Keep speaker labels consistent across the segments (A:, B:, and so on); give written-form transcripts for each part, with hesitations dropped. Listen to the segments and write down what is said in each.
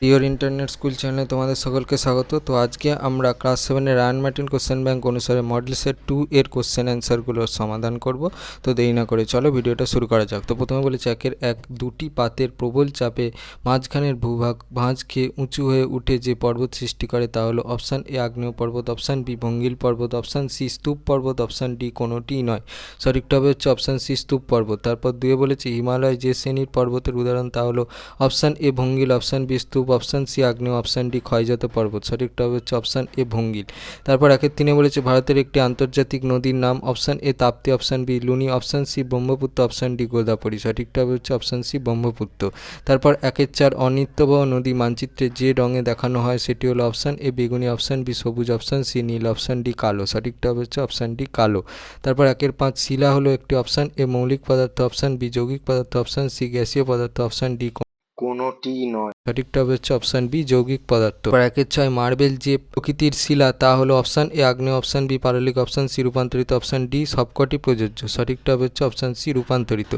A: Your internet school চ্যানেলে তোমাদের সকলকে স্বাগত। তো আজকে আমরা ক্লাস 7-এর রায়ান মার্টিন কোশ্চেন ব্যাংক অনুসারে মডেল সেট 2 এর কোশ্চেন অ্যান্সারগুলোর সমাধান করব। তো দেরি না করে চলো ভিডিওটা শুরু করা যাক। তো প্রথমে বলেছে একের এক, দুটি পাতের প্রবল চাপে মাঝখানের ভূভাগ ভাঁজ খেয়ে উঁচু হয়ে উঠে যে পর্বত সৃষ্টি করে তা হলো অপশান এ আগ্নেয় পর্বত, অপশান বি ভঙ্গিল পর্বত, অপশান সি স্তূপ পর্বত, অপশান ডি কোনোটিই নয়। সঠিকটা হবে হচ্ছে অপশান সি স্তূপ পর্বত। তারপর দুয়ে বলেছে হিমালয় যে শ্রেণীর পর্বতের উদাহরণ তা হলো অপশান এ ভঙ্গিল, অপশান বি স্তূপ, অপশান সি আগ্নেয়, অপশান ডি ক্ষয়জাত পর্বত। সঠিকটা হবে হচ্ছে অপশান এ ভঙ্গিল। তারপর একের তিনে বলেছে ভারতের একটি আন্তর্জাতিক নদীর নাম option A Tapti, option B Luni, option C Brahmaputra, option D Godavari. সঠিকটা হবে হচ্ছে অপশান সি ব্রহ্মপুত্র। তারপর একের চার অনিত্যবহ নদী মানচিত্রে যে রঙে দেখানো হয় সেটি হলো অপশান এ বেগুনি, অপশান বি সবুজ, option C Nile, option D কালো। সঠিকটা হবে হচ্ছে অপশান ডি কালো। তারপর একের পাঁচ শিলা হলো একটি অপশান এ মৌলিক পদার্থ, অপশান বি যৌগিক পদার্থ, অপশান সি গ্যাসীয় পদার্থ, অপশান ডি কোনোটিই নয়। সঠিকটা হচ্ছে অপশান বি যৌগিক পদার্থ। একের ছয় মার্বেল যে প্রকৃতির শিলা তা হলো অপশান এ আগ্নেয়, অপশান বি পাললিক, অপশান সি রূপান্তরিত, অপশান ডি সবকটি প্রযোজ্য। সঠিকটা হচ্ছে অপশান সি রূপান্তরিত।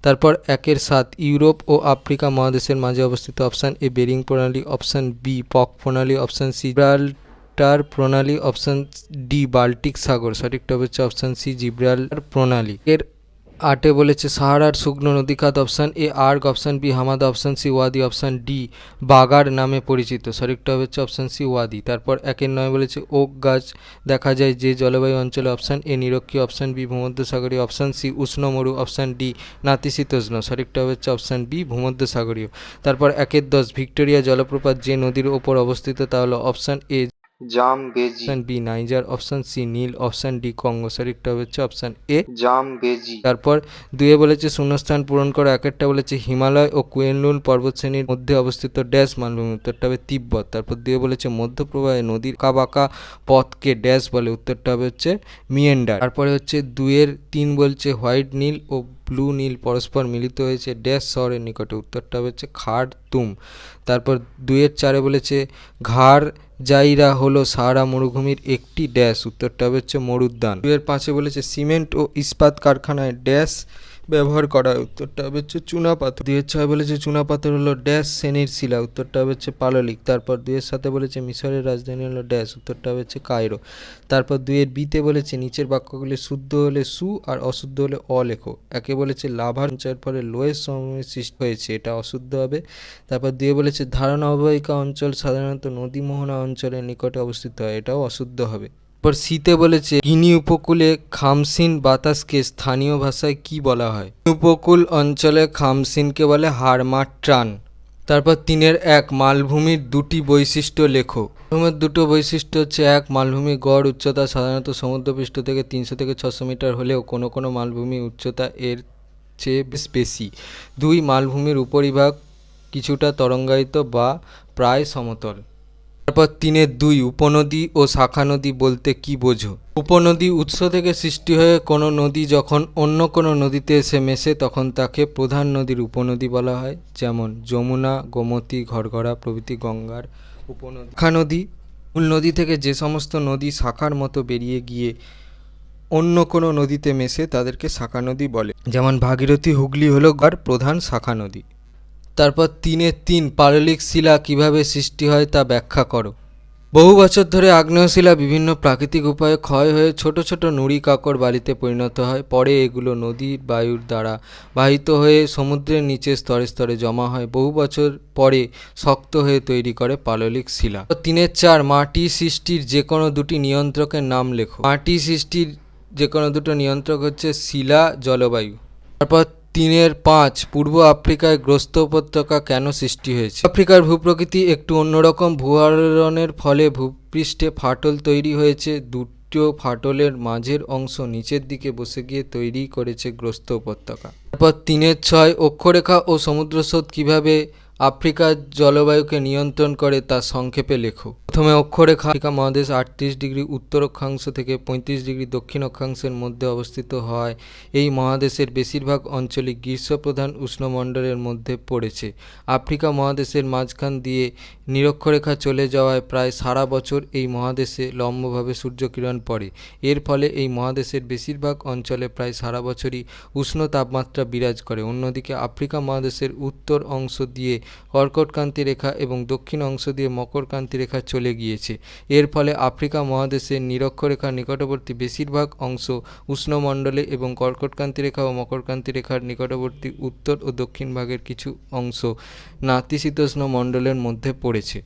A: তারপর একের সাত ইউরোপ ও আফ্রিকা মহাদেশের মাঝে অবস্থিত অপশান এ বেরিং প্রণালী, অপশান বি পক প্রণালী, অপশান সি জিব্রাল্টার প্রণালী, অপশান ডি বাল্টিক সাগর। সঠিকটা হচ্ছে অপশান সি জিব্রাল্টার প্রণালী। এর আটে বলেছে সাহারার শুকনো নদীখাত, অপশান এ আর্গ, অপশান বি হামাদা, অপশান সি ওয়াদি, অপশান ডি বাগার নামে পরিচিত। সঠিকটা হচ্ছে অপশান সি ওয়াদি। তারপর একের নয় বলেছে ওক গাছ দেখা যায় যে জলবায়ু অঞ্চলে, অপশান এ নিরক্ষীয়, অপশান বি ভূমধ্যসাগরীয়, অপশান সি উষ্ণ মরু, অপশান ডি নাতিশীতোষ্ণ। সঠিকটা হচ্ছে অপশান বি ভূমধ্যসাগরীয়। তারপর একের 10 ভিক্টোরিয়া জলপ্রপাত যে নদীর ওপর অবস্থিত তা হলো option A Zambezi, option B Niger, option C Nile, option D Congo. সঠিকটা হচ্ছে অপশান এ জামবেজি। তারপর দুয়ে বলেছে শূন্যস্থান পূরণ করা। একেরটা বলেছে হিমালয় ও কুয়েনলুন পর্বতশ্রেণীর মধ্যে অবস্থিত ড্যাশ মালভূমি, উত্তরটা হবে তিব্বত। তারপর দুয়ে বলেছে মধ্যপ্রবাহে নদীর কাবাকা পথকে ড্যাশ বলে, উত্তরটা হবে হচ্ছে মিয়েন্ডার। তারপরে হচ্ছে দুয়ের তিন বলছে হোয়াইট নীল ও ব্লু নীল পরস্পর মিলিত হয়েছে ড্যাশ শহরের নিকটে, উত্তরটা হচ্ছে খার্তুম। তারপর দুয়ের চারে বলেছে ঘাড় জাইরা হলো সাহারা মরুভূমির একটি ড্যাশ, উত্তরটা হচ্ছে মরুদ্যান। দুয়ের পাঁচে বলেছে সিমেন্ট ও ইস্পাত কারখানায় ড্যাশ ব্যবহার করা, উত্তরটা হচ্ছে চুনাপাথর। দুয়ের ছয় বলেছে চুনাপাথর হলো ড্যাশ শ্রেণীর শিলা, উত্তরটা হচ্ছে পাললিক। তারপর দুয়ের সাথে বলেছে মিশরের রাজধানী হলো ড্যাশ, উত্তরটা হচ্ছে কায়রো। তারপর দুয়ের বিতে বলেছে নিচের বাক্যগুলি শুদ্ধ হলে সু আর অশুদ্ধ হলে অ লেখো। একে বলেছে লাভার সঞ্চয়ের ফলে লোয়ের সমভূমির সৃষ্টি হয়েছে, এটা অশুদ্ধ হবে। তারপর দুয়ে বলেছে ধারণা অববাহিকা অঞ্চল সাধারণত নদী মোহনা অঞ্চলের নিকটে অবস্থিত হয়, এটাও অশুদ্ধ হবে। এরপর শীতে বলেছে গিনি উপকূলে খামসিন বাতাসকে স্থানীয় ভাষায় কি বলা হয়? উপকূল অঞ্চলে খামসিনকে বলে হারমাট্রান। তারপর তিনের এক মালভূমির দুটি বৈশিষ্ট্য লেখো। মালভূমির দুটো বৈশিষ্ট্য হচ্ছে এক, মালভূমির গড় উচ্চতা সাধারণত সমুদ্রপৃষ্ঠ থেকে 300 থেকে 600 মিটার হলেও কোনো কোনো মালভূমির উচ্চতা এর চেয়ে বেশি। দুই, মালভূমির উপরিভাগ কিছুটা তরঙ্গায়িত বা প্রায় সমতল। তারপর তিনের দুই, উপনদী ও শাখা নদী বলতে কি বোঝো? উপনদী উৎস থেকে সৃষ্টি হয়ে কোনো নদী যখন অন্য কোনো নদীতে এসে মেশে তখন তাকে প্রধান নদীর উপনদী বলা হয়, যেমন যমুনা, গোমতী, ঘরঘরা প্রভৃতি গঙ্গার উপনদী। শাখা নদী মূল নদী থেকে যে সমস্ত নদী শাখার মতো বেরিয়ে গিয়ে অন্য কোনো নদীতে মেশে তাদেরকে শাখা নদী বলে, যেমন ভাগীরথী, হুগলি হলো গড় প্রধান শাখা নদী। তারপর তিনের তিন, পাললিক শিলা কিভাবে সৃষ্টি হয় তা ব্যাখ্যা করো। বহু বছর ধরে আগ্নেয় শিলা বিভিন্ন প্রাকৃতিক উপায়ে ক্ষয় হয়ে ছোট ছোট নুড়ি কাকর বালিতে পরিণত হয়। পরে এগুলো নদীর বায়ুর দ্বারা বাহিত হয়ে সমুদ্রের নিচে স্তরে স্তরে জমা হয়, বহু বছর পরে শক্ত হয়ে তৈরি করে পাললিক শিলা। তিনের চার, মাটি সৃষ্টির যে কোনো দুটি নিয়ন্ত্রকের নাম লেখো। মাটি সৃষ্টির যে কোনো দুটো নিয়ন্ত্রক হচ্ছে শিলা, জলবায়ু। তারপর তিনের পাঁচ, পূর্ব আফ্রিকায় গ্রস্ত উপত্যকা কেন সৃষ্টি হয়েছে? আফ্রিকার ভূপ্রকৃতি একটু অন্যরকম, ভূআরোহণের ফলে ভূপৃষ্ঠে ফাটল তৈরি হয়েছে, দুটো ফাটলের মাঝের অংশ নিচের দিকে বসে গিয়ে তৈরি করেছে গ্রস্ত উপত্যকা। তারপর তিনের ছয়, অক্ষরেখা ও সমুদ্রস্রোত কিভাবে আফ্রিকার জলবায়ুকে নিয়ন্ত্রণ করে তা সংক্ষেপে লেখো। প্রথমে অক্ষরেখা আফ্রিকা মহাদেশ 38 ডিগ্রি উত্তর অক্ষাংশ থেকে 35 ডিগ্রি দক্ষিণ অক্ষাংশের মধ্যে অবস্থিত হয়। এই মহাদেশের বেশিরভাগ অঞ্চলই গ্রীষ্মপ্রধান উষ্ণমণ্ডলের মধ্যে পড়েছে। আফ্রিকা মহাদেশের মাঝখান দিয়ে নিরক্ষরেখা চলে যাওয়ায় প্রায় সারা বছর এই মহাদেশে লম্বভাবে সূর্যকিরণ পড়ে। এর ফলে এই মহাদেশের বেশিরভাগ অঞ্চলে প্রায় সারা বছরই উষ্ণ তাপমাত্রা বিরাজ করে। অন্যদিকে আফ্রিকা মহাদেশের উত্তর অংশ দিয়ে কর্কটক্রান্তি রেখা এবং দক্ষিণ অংশ দিয়ে মকরক্রান্তি রেখা চলে গিয়েছে। এর ফলে আফ্রিকা মহাদেশের নিরক্ষরেখার নিকটবর্তী বেশিরভাগ অংশ উষ্ণমণ্ডলে এবং কর্কটক্রান্তি রেখা ও মকরক্রান্তি রেখার নিকটবর্তী উত্তর ও দক্ষিণ ভাগের কিছু অংশ নাতিশীতোষ্ণ মণ্ডলের মধ্যে পড়েছে।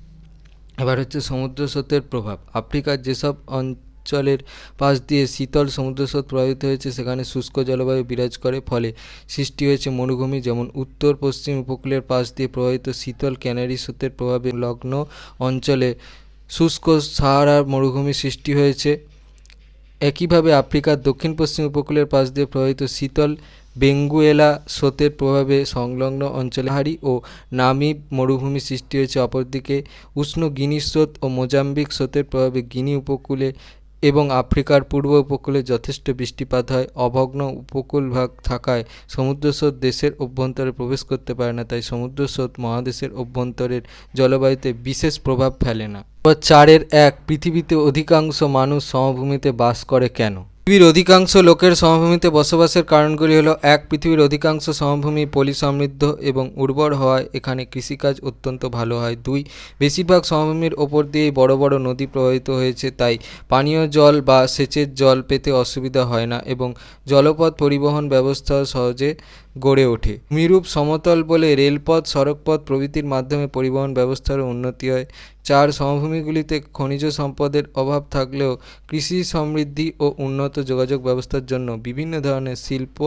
A: এবার হচ্ছে সমুদ্র স্রোতের প্রভাব। আফ্রিকার যেসব অঞ্চলের পাশ দিয়ে শীতল সমুদ্র স্রোত প্রবাহিত হয়েছে সেখানে শুষ্ক জলবায়ু বিরাজ করে, ফলে সৃষ্টি হয়েছে মরুভূমি। যেমন উত্তর পশ্চিম উপকূলের পাশ দিয়ে প্রবাহিত শীতল ক্যানারি স্রোতের প্রভাবে লগ্ন অঞ্চলে শুষ্ক সাহারা মরুভূমি সৃষ্টি হয়েছে। একইভাবে আফ্রিকার দক্ষিণ পশ্চিম উপকূলের পাশ দিয়ে প্রবাহিত শীতল বেঙ্গুয়েলা স্রোতের প্রভাবে সংলগ্ন অঞ্চলে পাহাড়ি ও নামিব মরুভূমি সৃষ্টি হয়েছে। অপরদিকে উষ্ণ গিনি স্রোত ও মোজাম্বিক স্রোতের প্রভাবে গিনি উপকূলে এবং আফ্রিকার পূর্ব উপকূলে যথেষ্ট বৃষ্টিপাত হয়। অভগ্ন উপকূল ভাগ থাকায় সমুদ্র স্রোত দেশের অভ্যন্তরে প্রবেশ করতে পারে না, তাই সমুদ্র স্রোত মহাদেশের অভ্যন্তরের জলবায়ুতে বিশেষ প্রভাব ফেলে না। 4.1 পৃথিবীতে অধিকাংশ মানুষ সমভূমিতে বাস করে কেন? পৃথিবীর অধিকাংশ লোকের সমভূমিতে বসবাসের কারণগুলি হলো: 1. পৃথিবীর অধিকাংশ সমভূমি পলি সমৃদ্ধ এবং উর্বর হওয়ায় এখানে কৃষিকাজ অত্যন্ত ভালো হয়। 2. বেশিরভাগ সমভূমির ওপর দিয়েই বড় বড় নদী প্রবাহিত হয়েছে, তাই পানীয় জল বা সেচের জল পেতে অসুবিধা হয় না এবং জলপথ পরিবহন ব্যবস্থা সহজে গড়ে ওঠে। ভূমিরূপ সমতল বলে রেলপথ, সড়কপথ প্রভৃতির মাধ্যমে পরিবহন ব্যবস্থার উন্নতি হয়। 4. সমভূমিগুলিতে খনিজ সম্পদের অভাব থাকলেও কৃষি সমৃদ্ধি ও উন্নত যোগাযোগ ব্যবস্থার জন্য বিভিন্ন ধরনের শিল্প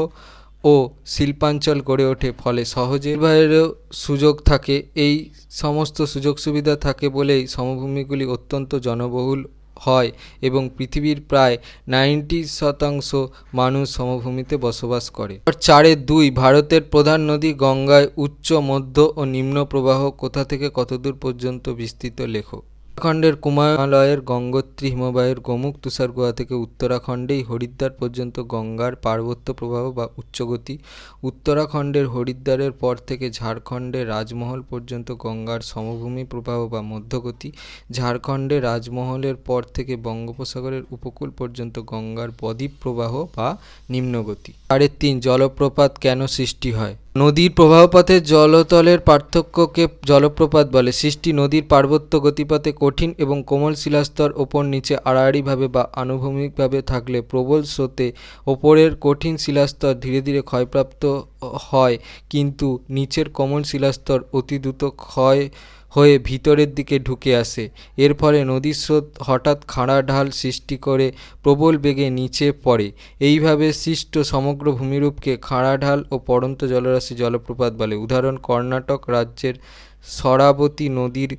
A: ও শিল্পাঞ্চল গড়ে ওঠে, ফলে সহজে বাইরেও সুযোগ থাকে। এই সমস্ত সুযোগ সুবিধা থাকে বলেই সমভূমিগুলি অত্যন্ত জনবহুল হয় এবং পৃথিবীর প্রায় 90% মানুষ সমভূমিতে বসবাস করে। 4.2 ভারতের প্রধান নদী গঙ্গায় উচ্চ, মধ্য ও নিম্ন প্রবাহ কোথা থেকে কতদূর পর্যন্ত বিস্তৃত লেখো। উত্তরাখণ্ডের কুমায়ুমালয়ের গঙ্গোত্রী হিমবাহের গোমুখ তুষার গুহা থেকে উত্তরাখণ্ডেই হরিদ্বার পর্যন্ত গঙ্গার পার্বত্য প্রবাহ বা উচ্চগতি। উত্তরাখণ্ডের হরিদ্বারের পর থেকে ঝাড়খণ্ডের রাজমহল পর্যন্ত গঙ্গার সমভূমি প্রবাহ বা মধ্যগতি। ঝাড়খণ্ডের রাজমহলের পর থেকে বঙ্গোপসাগরের উপকূল পর্যন্ত গঙ্গার বদ্বীপ প্রবাহ বা নিম্নগতি। 3.5 জলপ্রপাত কেন সৃষ্টি হয়? নদীর প্রবাহপথের জলতলের পার্থক্যকে জলপ্রপাত বলে। সৃষ্টি: নদীর পার্বত্য গতিপথে কঠিন এবং কোমল শিলাস্তর ওপর নিচে আড়াআড়িভাবে বা আনুভূমিকভাবে থাকলে প্রবল স্রোতে ওপরের কঠিন শিলাস্তর ধীরে ধীরে ক্ষয়প্রাপ্ত হয়, কিন্তু নিচের কোমল শিলাস্তর অতি দ্রুত ক্ষয় হয়ে ভিতরের দিকে ঢুকে আসে। এর ফলে নদীর স্রোত হঠাৎ খাড়া ঢাল সৃষ্টি করে প্রবল বেগে নিচে পড়ে। এইভাবে সৃষ্ট সমগ্র ভূমিরূপকে খাড়া ঢাল ও পড়ন্ত জলরাশি জলপ্রপাত বলে। উদাহরণ: কর্ণাটক রাজ্যের শরাবতী নদীর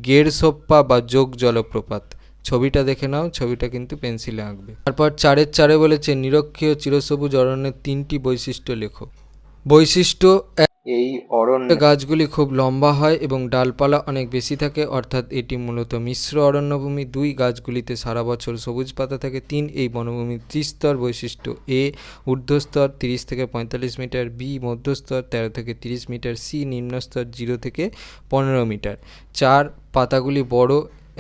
A: গেরসোপ্পা বা যোগ জলপ্রপাত। ছবিটা দেখে নাও, ছবিটা কিন্তু পেন্সিলে আঁকবে। তারপর 4.4 বলেছে নিরক্ষীয় চিরসবুজ অরণ্যের 3টি বৈশিষ্ট্য লেখো। বৈশিষ্ট্য: এই অরণ্যে গাছগুলি খুব লম্বা হয় এবং ডালপালা অনেক বেশি থাকে, অর্থাৎ এটি মূলত মিশ্র অরণ্যভূমি। 2. গাছগুলিতে সারা বছর সবুজ পাতা থাকে। 3. এই বনভূমির ত্রিস্তর বৈশিষ্ট্য: এ ঊর্ধ্বস্তর 30 থেকে 45 মিটার, বি মধ্যস্তর 13 থেকে 30 মিটার, সি নিম্নস্তর 0 থেকে 15 মিটার। 4. পাতাগুলি বড়,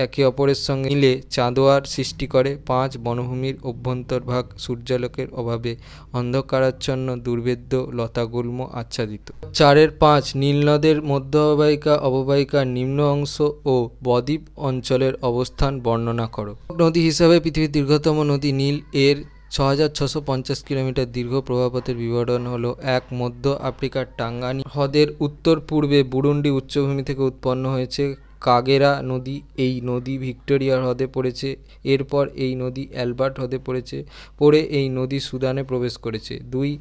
A: একে অপরের সঙ্গে মিলে চাঁদোয়ার সৃষ্টি করে। 5. বনভূমির অভ্যন্তরভাগ সূর্যালোকের অভাবে অন্ধকারাচ্ছন্ন, দুর্ভেদ্য লতাগুল্ম আচ্ছাদিত। 4.5 নীলনদের মধ্য অববাহিকা, অববাহিকার নিম্ন অংশ ও বদ্বীপ অঞ্চলের অবস্থান বর্ণনা করো। নদী হিসাবে পৃথিবীর দীর্ঘতম নদী নীল, এর 6650 কিলোমিটার দীর্ঘ প্রবাহপথের বিবরণ হলো: 1. মধ্য আফ্রিকার টাঙ্গানি হ্রদের উত্তর পূর্বে বুরুন্ডি উচ্চভূমি থেকে উৎপন্ন হয়েছে। কাগেরা নদী, এই নদী ভিক্টোরিয়া হ্রদে পড়েছে। এরপর এই নদী অ্যালবার্ট হ্রদে পড়ে এই নদী সুদানে প্রবেশ করেছে। 2.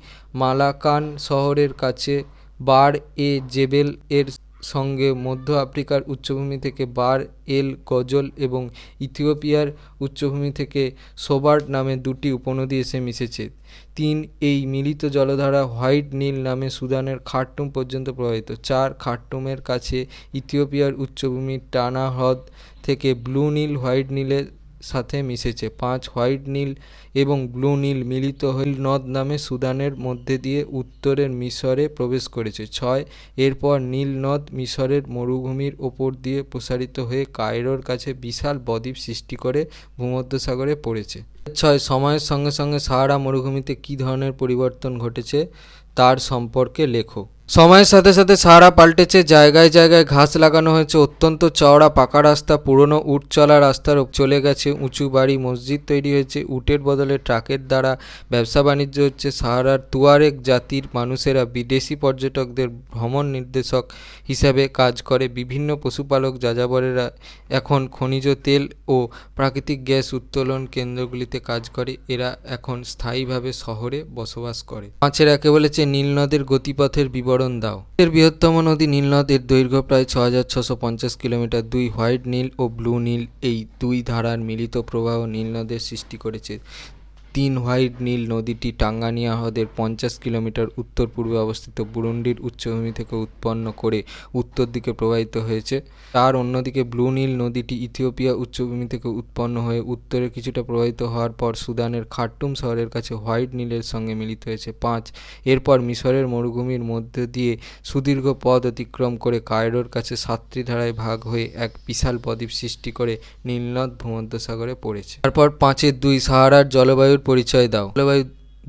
A: মালাকান শহরের কাছে বার এ জেবেল এর সঙ্গে মধ্য আফ্রিকার উচ্চভূমি থেকে বার এল গজল এবং ইথিওপিয়ার উচ্চভূমি থেকে সোবার্ট নামে 2টি উপনদী এসে মিশেছে। 3. এই মিলিত জলধারা হোয়াইট নীল নামে সুদানের খার্টুম পর্যন্ত প্রবাহিত। 4. খার্টুমের কাছে ইথিওপিয়ার উচ্চভূমি টানা হ্রদ থেকে ব্লু নীল হোয়াইট নীলের সাথে মিশেছে। 5. হোয়াইট নীল এবং ব্লু নীল মিলিত হয়ে নদ নামে সুদানের মধ্যে দিয়ে উত্তরের মিশরে প্রবেশ করেছে। 6. এরপর নীল নদ মিশরের মরুভূমির ওপর দিয়ে প্রসারিত হয়ে কায়রোর কাছে বিশাল বদ্বীপ সৃষ্টি করে ভূমধ্যসাগরে পড়েছে। 6. সময়ের সঙ্গে সঙ্গে সাহারা মরুভূমিতে কী ধরনের পরিবর্তন ঘটেছে তার সম্পর্কে লেখো। সময়ের সাথে সাথে সাহারা পাল্টেছে, জায়গায় জায়গায় ঘাস লাগানো হয়েছে, অত্যন্ত চওড়া পাকা রাস্তা, পুরনো উট চলা রাস্তার চলে গেছে, উঁচু বাড়ি মসজিদ তৈরি হয়েছে, উটের বদলে ট্রাকের দ্বারা ব্যবসা বাণিজ্য হচ্ছে। সাহারার তুয়ারেগ জাতির মানুষেরা বিদেশি পর্যটকদের ভ্রমণ নির্দেশক হিসাবে কাজ করে। বিভিন্ন পশুপালক যাযাবরেরা এখন খনিজ তেল ও প্রাকৃতিক গ্যাস উত্তোলন কেন্দ্রগুলিতে কাজ করে। এরা এখন স্থায়ীভাবে শহরে বসবাস করে। 5-এর একে বলেছে নীল নদের গতিপথের বিবরণ দাও। এর বৃহত্তম নদী নীল নদ, এর দৈর্ঘ্য প্রায় 6650 কিলোমিটার। দুই হোয়াইট নীল ও ব্লু নীল এই দুই ধারার মিলিত প্রবাহ নীল নদের সৃষ্টি করেছে। 3 হোয়াইট নীল নদীটি টাঙ্গানিয়া হ্রদের 50 কিলোমিটার উত্তর পূর্বে অবস্থিত বুরুন্ডির উচ্চভূমি থেকে উৎপন্ন করে উত্তর দিকে প্রবাহিত হয়েছে। তার অন্যদিকে ব্লু নীল নদীটি ইথিওপিয়া উচ্চভূমি থেকে উৎপন্ন হয়ে উত্তরে কিছুটা প্রবাহিত হওয়ার পর সুদানের খার্টুম শহরের কাছে হোয়াইট নীলের সঙ্গে মিলিত হয়েছে। 5 এরপর মিশরের মরুভূমির মধ্য দিয়ে সুদীর্ঘ পথ অতিক্রম করে কায়রোর কাছে 7টি ধারায় ভাগ হয়ে এক বিশাল বদ্বীপ সৃষ্টি করে নীলনদ ভূমধ্যসাগরে পড়েছে। তারপর 5-এর 2 সাহারার জলবায়ুর পরিচয় দাও। জলবায়ু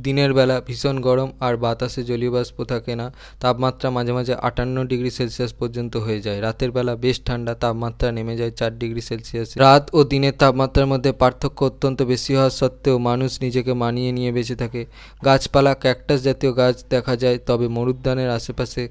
A: দিনের বেলা ভীষণ গরম আর বাতাসে জলীয় বাষ্প থাকে না। তাপমাত্রা মাঝে মাঝে 58 ডিগ্রি সেলসিয়াস পর্যন্ত হয়ে যায়। রাতের বেলা বেশ ঠান্ডা, তাপমাত্রা নেমে যায় 4 ডিগ্রি সেলসিয়াস। রাত ও দিনের তাপমাত্রার মধ্যে পার্থক্য অত্যন্ত বেশি হওয়া সত্ত্বেও মানুষ নিজেকে মানিয়ে নিয়ে বেঁচে থাকে। গাছপালা ক্যাকটাস জাতীয় গাছ দেখা যায়, তবে মরুদ্যানের আশেপাশে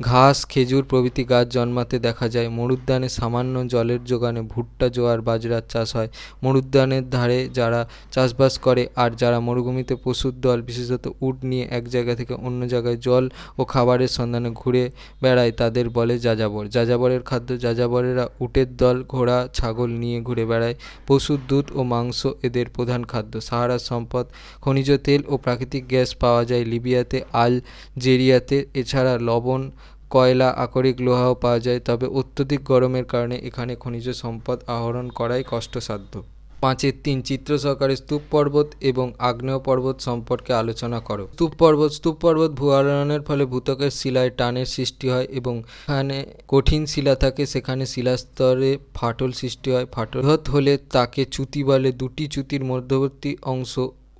A: ঘাস, খেজুর প্রভৃতি গাছ জন্মাতে দেখা যায়। মরুদ্যানে সামান্য জলের যোগানে ভুট্টা, জোয়ার, বাজরার চাষ হয়। মরুদ্যানের ধারে যারা চাষবাস করে আর যারা মরুভূমিতে পশুর দল বিশেষত উট নিয়ে এক জায়গা থেকে অন্য জায়গায় জল ও খাবারের সন্ধানে ঘুরে বেড়ায় তাদের বলে যাযাবর। যাযাবরের খাদ্য, যাযাবরেরা উটের দল, ঘোড়া, ছাগল নিয়ে ঘুরে বেড়ায়। পশুর দুধ ও মাংস এদের প্রধান খাদ্য। সাহারার সম্পদ খনিজ তেল ও প্রাকৃতিক গ্যাস পাওয়া যায় লিবিয়াতে, আলজেরিয়াতে। এছাড়া লবণ, কয়লা, আকরিক লোহাও পাওয়া যায়, তবে অত্যধিক গরমের কারণে এখানে খনিজ সম্পদ আহরণ করাই কষ্টসাধ্য। 5-এর 3 চিত্র সহকারে স্তূপ পর্বত এবং আগ্নেয় পর্বত সম্পর্কে আলোচনা করো। স্তূপ পর্বত ভূ আলোড়নের ফলে ভূত্বকের শিলায় টানের সৃষ্টি হয় এবং এখানে কঠিন শিলা থাকে, সেখানে শিলাস্তরে ফাটল সৃষ্টি হয়। ফাটল বৃহৎ হলে তাকে চ্যুতি বলে। দুটি চ্যুতির মধ্যবর্তী অংশ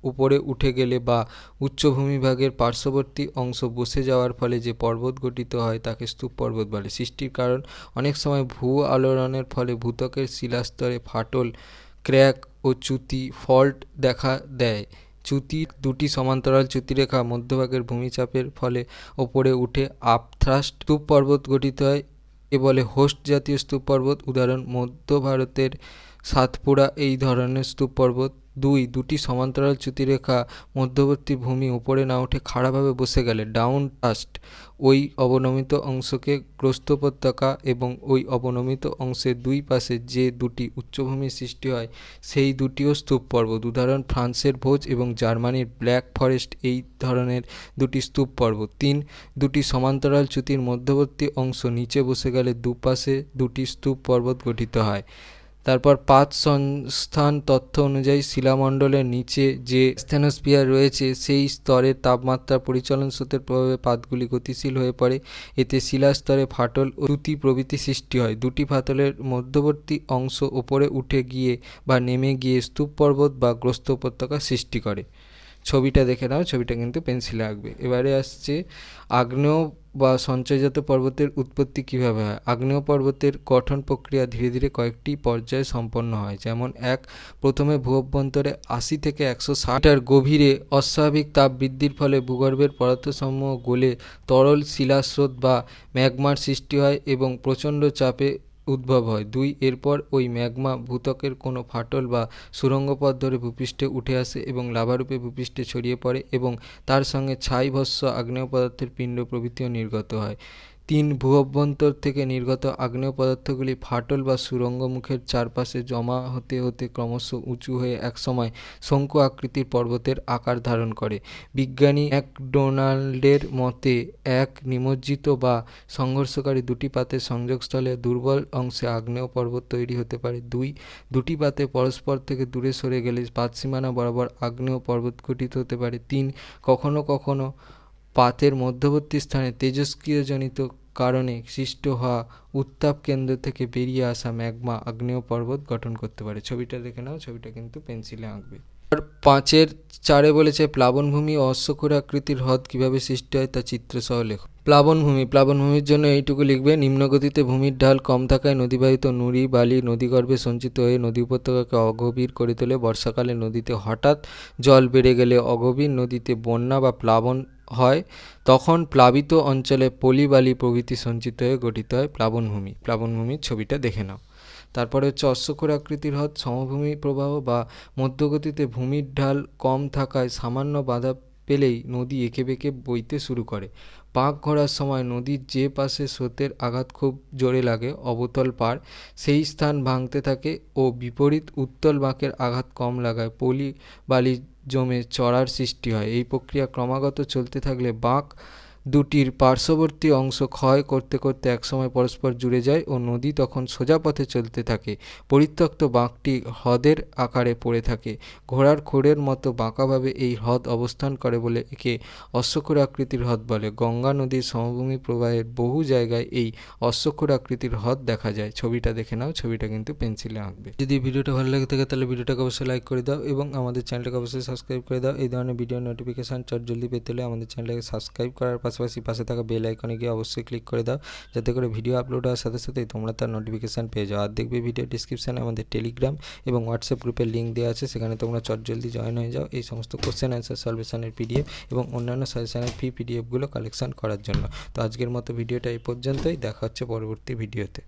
A: উপরে উঠে গেলে বা উচ্চভূমিভাগের পার্শ্ববর্তী অংশ বসে যাওয়ার ফলে যে পর্বত গঠিত হয় তাকে স্তূপ পর্বত বলে। সৃষ্টির কারণ অনেক সময় ভূ আলোড়নের ফলে ভূত্বকের শিলাস্তরে ফাটল, ক্র্যাক ও চ্যুতি ফল্ট দেখা দেয়। চ্যুতির দুটি সমান্তরাল চ্যুতিরেখা মধ্যভাগের ভূমিচাপের ফলে ওপরে উঠে আপথ্রাস্ট স্তূপ পর্বত গঠিত হয়। এ বলে হোস্ট জাতীয় স্তূপ পর্বত। উদাহরণ মধ্য ভারতের সাতপুরা এই ধরনের স্তূপ পর্বত। 2 দুটি সমান্তরাল চ্যুতিরেখা মধ্যবর্তী ভূমি উপরে না উঠে খাড়াভাবে বসে গেলে ডাউন ট্রাস্ট। ওই অবনমিত অংশকে গ্রস্ত উপত্যকা এবং ওই অবনমিত অংশের দুই পাশে যে দুটি উচ্চভূমির সৃষ্টি হয় সেই দুটিও স্তূপ পর্বত। উদাহরণ ফ্রান্সের ভোজ এবং জার্মানির ব্ল্যাক ফরেস্ট এই ধরনের দুটি স্তূপ পর্বত। 3 দুটি সমান্তরাল চ্যুতির মধ্যবর্তী অংশ নিচে বসে গেলে দুপাশে দুটি স্তূপ পর্বত গঠিত হয়। তারপর পাত সংস্থান তথ্য অনুযায়ী শিলামণ্ডলের নিচে যে স্টেনোস্ফিয়ার রয়েছে সেই স্তরের তাপমাত্রা পরিচলন স্রোতের প্রভাবে পাতগুলি গতিশীল হয়ে পড়ে। এতে শিলাস্তরে ফাটল ও চ্যুতি প্রভৃতি সৃষ্টি হয়। দুটি ফাটলের মধ্যবর্তী অংশ ওপরে উঠে গিয়ে বা নেমে গিয়ে স্তূপ পর্বত বা গ্রস্ত উপত্যকা সৃষ্টি করে। ছবিটা দেখে নাও, ছবিটা কিন্তু পেন্সিলে আঁকবে। এবারে আসছে আগ্নেয় বা সঞ্চয়জাত পর্বতের উৎপত্তি কিভাবে হয়। আগ্নেয় পর্বতের গঠন প্রক্রিয়া ধীরে ধীরে কয়েকটি পর্যায়ে সম্পন্ন হয়। যেমন 1 প্রথমে ভূঅভ্যন্তরে 80 থেকে 160 মিটার গভীরে অস্বাভাবিক তাপ বৃদ্ধির ফলে ভূগর্ভের পদার্থসমূহ গলে তরল শিলাস্রোত বা ম্যাগমার সৃষ্টি হয় এবং প্রচণ্ড চাপে উদ্ভব হয়। 2 এরপর ওই ম্যাগমা ভূত্বকের কোনো ফাটল বা সুড়ঙ্গ পথ ধরে ভূপৃষ্ঠে উঠে আসে এবং লাভারূপে ভূপৃষ্ঠে ছড়িয়ে পড়ে এবং তার সঙ্গে ছাই, ভস্ম, আগ্নেয় পদার্থের পিণ্ড প্রভৃতিও নির্গত হয়। 3 ভূঅভ্যন্তর থেকে নির্গত আগ্নেয় পদার্থগুলি ফাটল বা সুড়ঙ্গ মুখের চারপাশে জমা হতে হতে ক্রমশ উঁচু হয়ে একসময় শঙ্কু আকৃতির পর্বতের আকার ধারণ করে। বিজ্ঞানী ম্যাকডোনাল্ডের মতে এক নিমজ্জিত বা সংঘর্ষকারী দুটি পাতের সংযোগস্থলে দুর্বল অংশে আগ্নেয় পর্বত তৈরি হতে পারে। 2 দুটি পাতে পরস্পর থেকে দূরে সরে গেলে পাতসীমানা বরাবর আগ্নেয় পর্বত গঠিত হতে পারে। 3 কখনো কখনো পাতের মধ্যবর্তী স্থানে তেজস্ক্রিয়জনিত কারণে সৃষ্ট হওয়া উত্তাপ কেন্দ্র থেকে বেরিয়ে আসা ম্যাগমা আগ্নেয় পর্বত গঠন করতে পারে। ছবিটা দেখে নাও, ছবিটা কিন্তু পেন্সিলে আঁকবে। 5-এর 4 বলেছে প্লাবনভূমি ও অশ্বক্ষুরাকৃতির হ্রদ কীভাবে সৃষ্টি হয় তা চিত্রসহ লেখো। প্লাবনভূমি, প্লাবনভূমির জন্য এইটুকু লিখবে, নিম্নগতিতে ভূমির ঢাল কম থাকায় নদীবাহিত নুড়ি বালি নদীগর্ভে সঞ্চিত হয়ে নদী উপত্যকাকে অগভীর করে তোলে। বর্ষাকালে নদীতে হঠাৎ জল বেড়ে গেলে অগভীর নদীতে বন্যা বা প্লাবন হয়, তখন প্লাবিত অঞ্চলে পলি বালি প্রভৃতি সঞ্চিত হয়ে গঠিত হয় প্লাবনভূমি। প্লাবনভূমির ছবিটা দেখে নাও। তারপরে হচ্ছে অশ্বক্ষুর আকৃতির হ্রদ, সমভূমি প্রবাহ বা মধ্যগতিতে ভূমির ঢাল কম থাকায় সামান্য বাধা পেলেই নদী এঁকে বেঁকে বইতে শুরু করে। বাঁক ঘোরার সময় নদীর যে পাশে স্রোতের আঘাত খুব জোরে লাগে, অবতল পার, সেই স্থান ভাঙতে থাকে ও বিপরীত উত্তল বাঁকের আঘাত কম লাগায় পলি বালি জমে চড়ার সৃষ্টি হয়। এই প্রক্রিয়া ক্রমাগত চলতে থাকলে বাঁক দুটির পার্শ্ববর্তী অংশ ক্ষয় করতে করতে একসময় পরস্পর জুড়ে যায় ও নদী তখন সোজা পথে চলতে থাকে। পরিত্যক্ত বাঁকটি হ্রদের আকারে পড়ে থাকে। ঘোড়ার খোড়ের মতো বাঁকাভাবে এই হ্রদ অবস্থান করে বলে একে অশ্বক্ষুর আকৃতির হ্রদ বলে। গঙ্গা নদীর সমভূমি প্রবাহের বহু জায়গায় এই অশ্বক্ষুর আকৃতির হ্রদ দেখা যায়। ছবিটা দেখে নাও, ছবিটা কিন্তু পেন্সিলে আঁকবে। যদি ভিডিওটা ভালো লাগে থাকে তাহলে ভিডিওটাকে অবশ্যই লাইক করে দাও এবং আমাদের চ্যানেলটাকে অবশ্যই সাবস্ক্রাইব করে দাও। এই ধরনের ভিডিও নোটিফিকেশান জলদি পেতে হলে আমাদের চ্যানেলটাকে সাবস্ক্রাইব করার পাশাপাশি পাশে থাকা বেল আইকনে গিয়ে অবশ্যই ক্লিক করে দাও, যাতে করে ভিডিও আপলোড হওয়ার সাথে সাথেই তোমরা তার নোটিফিকেশান পেয়ে যাও। আর দেখবে ভিডিও ডিসক্রিপশানে আমাদের টেলিগ্রাম এবং হোয়াটসঅ্যাপ গ্রুপের লিঙ্ক দেওয়া আছে, সেখানে তোমরা জলদি জয়েন হয়ে যাও এই সমস্ত কোশ্চেন অ্যান্সার সলভেশনের পিডিএফ এবং অন্যান্য সাজেশনের ফ্রি পিডিএফগুলো কালেকশন করার জন্য। তো আজকের মতো ভিডিওটা এই পর্যন্তই, দেখা হচ্ছে পরবর্তী ভিডিওতে।